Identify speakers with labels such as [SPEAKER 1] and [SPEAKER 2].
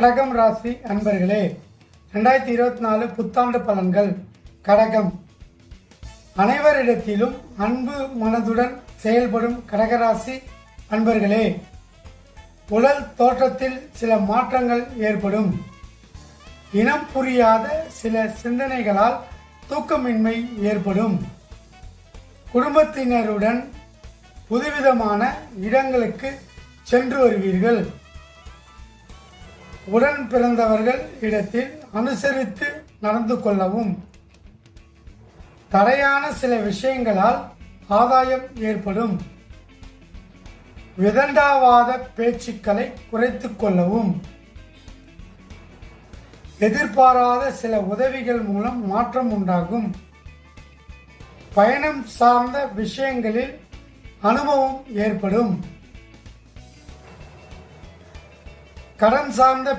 [SPEAKER 1] கடகம் ராசி அன்பர்களே, 2024 புத்தாண்டு பலன்கள். கடகம், அனைவரிடத்திலும் அன்பு மனதுடன் செயல்படும் கடகராசி அன்பர்களே, உடல் தோற்றத்தில் சில மாற்றங்கள் ஏற்படும். இனம் புரியாத சில சிந்தனைகளால் தூக்கமின்மை ஏற்படும். குடும்பத்தினருடன் புதுவிதமான இடங்களுக்கு சென்று வருவீர்கள். உடன் பிறந்தவர்கள் இடத்தில் அனுசரித்து நடந்து கொள்ளவும். தடையான சில விஷயங்களால் ஆதாயம் ஏற்படும். விதண்டாவாத பேச்சுக்களை குறைத்துக் கொள்ளவும். எதிர்பாராத சில உதவிகள் மூலம் மாற்றம் உண்டாகும். பயணம் சார்ந்த விஷயங்களில் அனுபவம் ஏற்படும். கடன் சார்ந்த